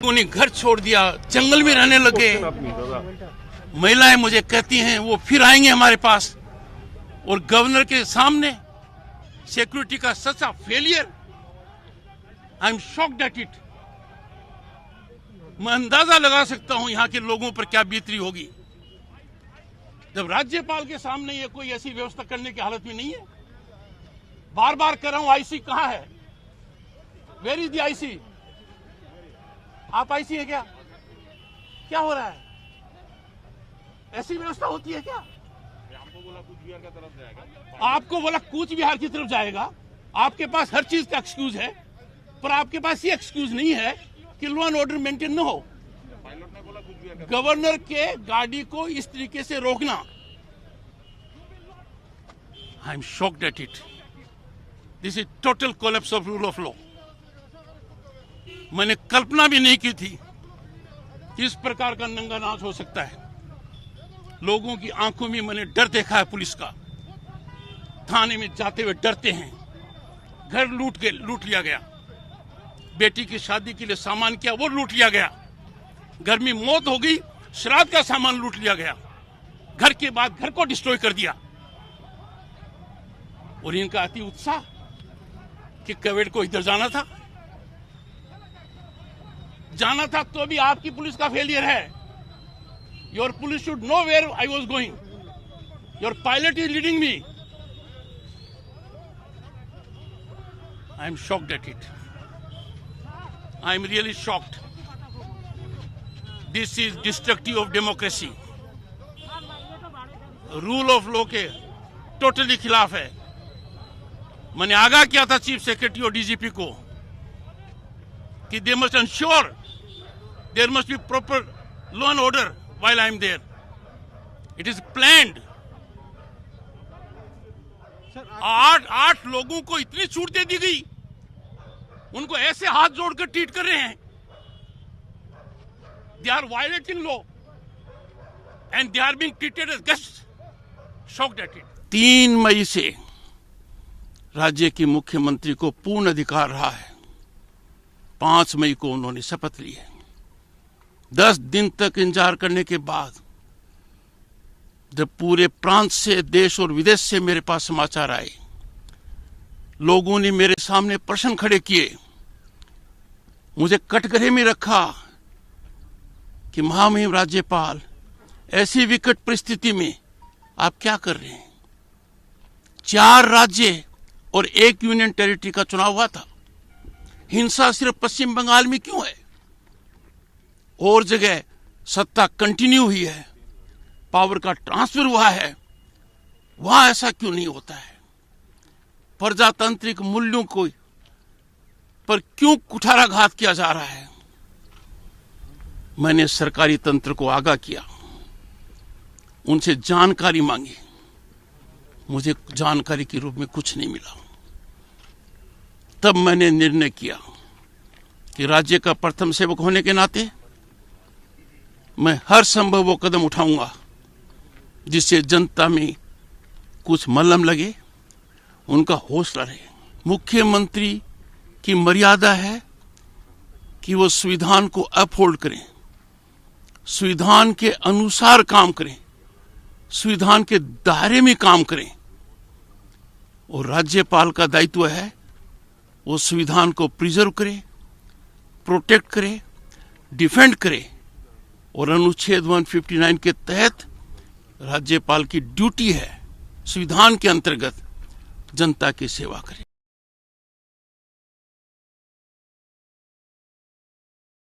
उन्हें घर छोड़ दिया, जंगल में रहने लगे। महिलाएं मुझे कहती हैं वो फिर आएंगे हमारे पास। और गवर्नर के सामने सिक्योरिटी का सच्चा failure, I am shocked at it. मैं अंदाजा लगा सकता हूं यहां के लोगों पर क्या बीतरी होगी जब राज्यपाल के सामने ये कोई ऐसी व्यवस्था करने की हालत में नहीं है। बार बार कर रहा हूं, आईसी कहां है? Where is the IC? आप आईसी है क्या? क्या हो रहा है? ऐसी व्यवस्था होती है क्या? हमको बोला कूच बिहार की तरफ जाएगा। आपको बोला कूच बिहार की तरफ जाएगा। आपके पास हर चीज का एक्सक्यूज है, पर आपके पास ये एक्सक्यूज नहीं है कि लॉ एंड ऑर्डर मेंटेन न हो। पायलट ने बोला कूच बिहार गवर्नर के गाड़ी को इस तरीके से रोकना, आई am shocked at it. This is total collapse of rule of law. मैंने कल्पना भी नहीं की थी कि इस प्रकार का नंगा नाच हो सकता है। लोगों की आंखों में मैंने डर देखा है। पुलिस का थाने में जाते हुए डरते हैं। घर लूट लिया गया। बेटी की शादी के लिए सामान किया, वो लूट लिया गया। घर में मौत हो गई, श्राद्ध का सामान लूट लिया गया। घर के बाद घर को डिस्ट्रॉय कर दिया। और इनका अति उत्साह कि कवेड़ को इधर जाना था तो भी आपकी पुलिस का फेलियर है। Your police should know where I was going. Your pilot is leading me. I am shocked at it. I am really shocked. This is destructive of democracy. Rule of law के totally खिलाफ है। मैंने आगाह किया था chief secretary और DGP को कि they must ensure there must be proper law and order while I am there. It is planned. आठ लोगों को इतनी छूट दे दी गई, उनको ऐसे हाथ जोड़कर ट्रीट कर रहे हैं। They are violating law and they are being treated as guests. Shocked at it. 3 मई से राज्य के मुख्यमंत्री को पूर्ण अधिकार रहा है। 5 मई को उन्होंने शपथ ली है। 10 दिन तक इंतजार करने के बाद जब पूरे प्रांत से, देश और विदेश से मेरे पास समाचार आए, लोगों ने मेरे सामने प्रश्न खड़े किए, मुझे कटघरे में रखा कि महामहिम राज्यपाल, ऐसी विकट परिस्थिति में आप क्या कर रहे हैं? 4 राज्य और 1 यूनियन टेरिटरी का चुनाव हुआ था। हिंसा सिर्फ पश्चिम बंगाल में क्यों है? और जगह सत्ता कंटिन्यू हुई है, पावर का ट्रांसफर हुआ है, वहां ऐसा क्यों नहीं होता है? प्रजातांत्रिक मूल्यों को पर क्यों कुठाराघात किया जा रहा है? मैंने सरकारी तंत्र को आगाह किया, उनसे जानकारी मांगी। मुझे जानकारी के रूप में कुछ नहीं मिला। तब मैंने निर्णय किया कि राज्य का प्रथम सेवक होने के नाते मैं हर संभव वो कदम उठाऊंगा जिससे जनता में कुछ मलम लगे, उनका हौसला रहे। मुख्यमंत्री की मर्यादा है कि वो संविधान को अपहोल्ड करें, संविधान के अनुसार काम करें, संविधान के दायरे में काम करें। और राज्यपाल का दायित्व है वो संविधान को प्रिजर्व करे, प्रोटेक्ट करे, डिफेंड करे। और अनुच्छेद 159 के तहत राज्यपाल की ड्यूटी है संविधान के अंतर्गत जनता की सेवा करे।